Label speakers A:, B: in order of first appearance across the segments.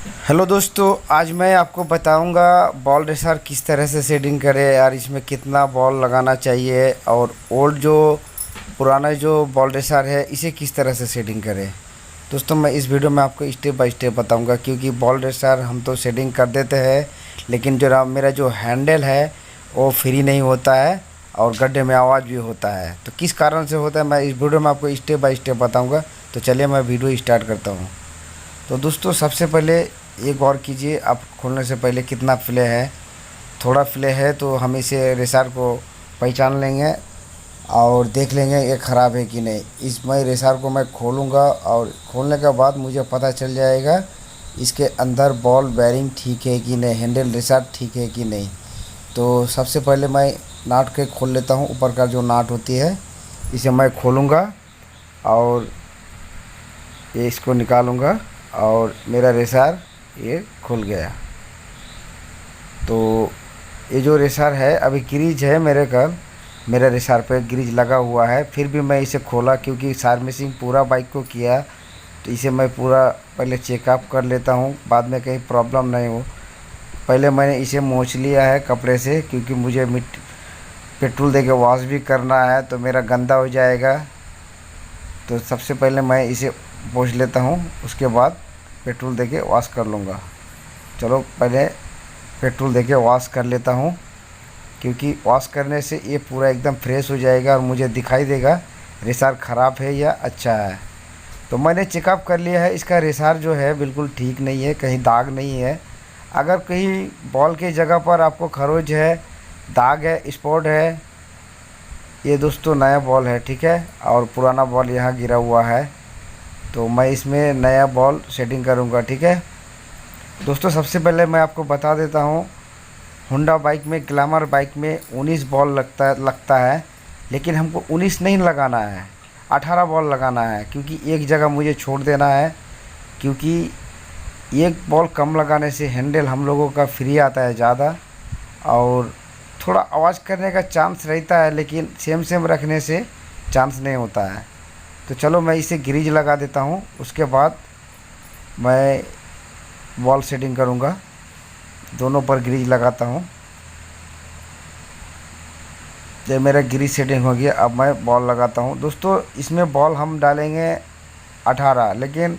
A: Hello दोस्तों, आज मैं आपको बताऊंगा बॉल रेसर किस तरह से सेटिंग करें यार। इसमें कितना बॉल लगाना चाहिए और ओल्ड जो पुराना जो बॉल रेसर है इसे किस तरह से सेटिंग करें। दोस्तों, मैं इस वीडियो में आपको स्टेप बाय स्टेप बताऊंगा, क्योंकि बॉल रेसर हम तो सेटिंग कर देते हैं लेकिन जो मेरा जो हैंडल है वो फ्री नहीं होता है और गड्ढे में आवाज़ भी होता है। तो किस कारण से होता है मैं इस वीडियो में आपको स्टेप बाय स्टेप बताऊँगा। तो चलिए मैं वीडियो स्टार्ट करता हूँ। तो दोस्तों, सबसे पहले एक गौर कीजिए, आप खोलने से पहले कितना फ्ले है। थोड़ा फ्ले है तो हम इसे रेसार को पहचान लेंगे और देख लेंगे ये ख़राब है कि नहीं। इसमें रेसार को मैं खोलूँगा और खोलने के बाद मुझे पता चल जाएगा इसके अंदर बॉल बेरिंग ठीक है कि नहीं, हैंडल रेसार ठीक है कि नहीं। तो सबसे पहले मैं नाट के खोल लेता हूँ। ऊपर का जो नाट होती है इसे मैं खोलूँगा और ये इसको निकालूँगा और मेरा रेसार ये खुल गया। तो ये जो रेसार है अभी ग्रीज है मेरे रेसार पे ग्रीज लगा हुआ है, फिर भी मैं इसे खोला क्योंकि सर्विसिंग पूरा बाइक को किया। तो इसे मैं पूरा पहले चेकअप कर लेता हूँ, बाद में कहीं प्रॉब्लम नहीं हो। पहले मैंने इसे मोच लिया है कपड़े से, क्योंकि मुझे मिट्टी पेट्रोल दे के वॉश भी करना है तो मेरा गंदा हो जाएगा। तो सबसे पहले मैं इसे पोंछ लेता हूँ, उसके बाद पेट्रोल दे के वॉश कर लूँगा। चलो पहले पेट्रोल दे के वॉश कर लेता हूँ, क्योंकि वॉश करने से ये पूरा एकदम फ्रेश हो जाएगा और मुझे दिखाई देगा रेसार ख़राब है या अच्छा है। तो मैंने चेकअप कर लिया है, इसका रेसार जो है बिल्कुल ठीक नहीं है, कहीं दाग नहीं है। अगर कहीं बॉल के जगह पर आपको खरोच है, दाग है, स्पॉट है, ये दोस्तों नया बॉल है, ठीक है, और पुराना बॉल यहाँ गिरा हुआ है, तो मैं इसमें नया बॉल सेटिंग करूँगा, ठीक है। दोस्तों, सबसे पहले मैं आपको बता देता हूँ, होंडा बाइक में, ग्लैमर बाइक में 19 बॉल लगता है, लेकिन हमको 19 नहीं लगाना है, 18 बॉल लगाना है, क्योंकि एक जगह मुझे छोड़ देना है। क्योंकि एक बॉल कम लगाने से हैंडल हम लोगों का फ्री आता है ज़्यादा और थोड़ा आवाज़ करने का चांस रहता है, लेकिन सेम सेम रखने से चांस नहीं होता है। तो चलो मैं इसे ग्रीज लगा देता हूँ, उसके बाद मैं बॉल सेटिंग करूँगा। दोनों पर ग्रीज लगाता हूँ। जब मेरा ग्रीज सेटिंग हो गया, अब मैं बॉल लगाता हूँ। दोस्तों, इसमें बॉल हम डालेंगे 18, लेकिन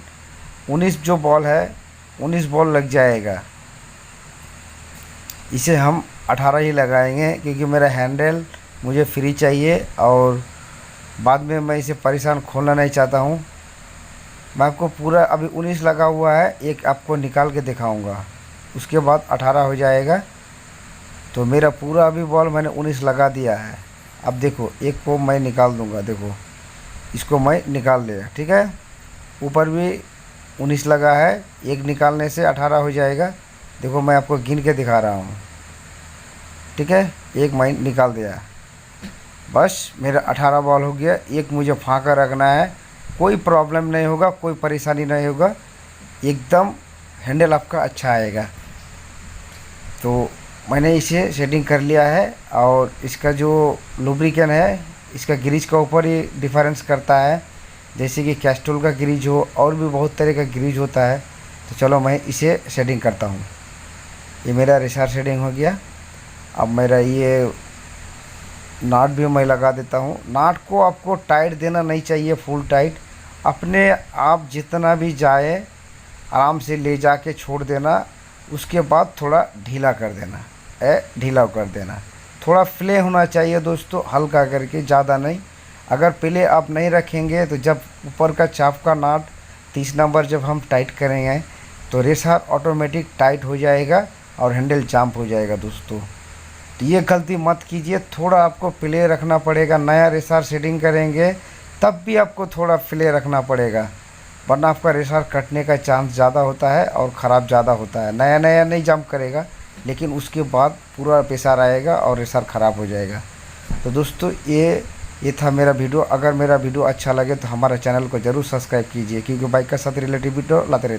A: 19 जो बॉल है 19 बॉल लग जाएगा। इसे हम 18 ही लगाएंगे, क्योंकि मेरा हैंडल मुझे फ्री चाहिए और बाद में मैं इसे परेशान खोलना नहीं चाहता हूँ। मैं आपको पूरा अभी 19 लगा हुआ है, एक आपको निकाल के दिखाऊंगा, उसके बाद 18 हो जाएगा। तो मेरा पूरा अभी बॉल मैंने 19 लगा दिया है। अब देखो, एक को मैं निकाल दूंगा, देखो इसको मैं निकाल लिया, ठीक है। ऊपर भी 19 लगा है, एक निकालने से 18 हो जाएगा। देखो मैं आपको गिन के दिखा रहा हूँ, ठीक है। एक मैं निकाल दिया, बस मेरा 18 बॉल हो गया। एक मुझे फाँका रखना है, कोई प्रॉब्लम नहीं होगा, कोई परेशानी नहीं होगा, एकदम हैंडल आपका अच्छा आएगा। तो मैंने इसे सेटिंग कर लिया है और इसका जो लुब्रिकेंट है इसका ग्रीज का ऊपर ही डिफरेंस करता है, जैसे कि कैस्ट्रोल का ग्रीज हो और भी बहुत तरह का ग्रीज होता है। तो चलो मैं इसे सेटिंग करता हूँ। ये मेरा रेसार सेटिंग हो गया। अब मेरा ये नाट भी मैं लगा देता हूँ। नाट को आपको टाइट देना नहीं चाहिए, फुल टाइट, अपने आप जितना भी जाए आराम से ले जाके छोड़ देना, उसके बाद थोड़ा ढीला कर देना, ढीला कर देना। थोड़ा प्ले होना चाहिए दोस्तों, हल्का करके, ज़्यादा नहीं। अगर प्ले आप नहीं रखेंगे तो जब ऊपर का चाप का नाट 30 नंबर जब हम टाइट करेंगे तो रेसार ऑटोमेटिक टाइट हो जाएगा और हैंडल जंप हो जाएगा दोस्तों। तो ये गलती मत कीजिए, थोड़ा आपको प्ले रखना पड़ेगा। नया रेसार सेटिंग करेंगे तब भी आपको थोड़ा प्ले रखना पड़ेगा, वरना आपका रेसार कटने का चांस ज़्यादा होता है और ख़राब ज़्यादा होता है। नया नया नहीं जंप करेगा, लेकिन उसके बाद पूरा पेसार आएगा और रेसार ख़राब हो जाएगा। तो दोस्तों, ये था मेरा वीडियो। अगर मेरा वीडियो अच्छा लगे तो हमारे चैनल को ज़रूर सब्सक्राइब कीजिए, क्योंकि बाइक का साथ रिलेटेड वीडियो लाते रहते हैं।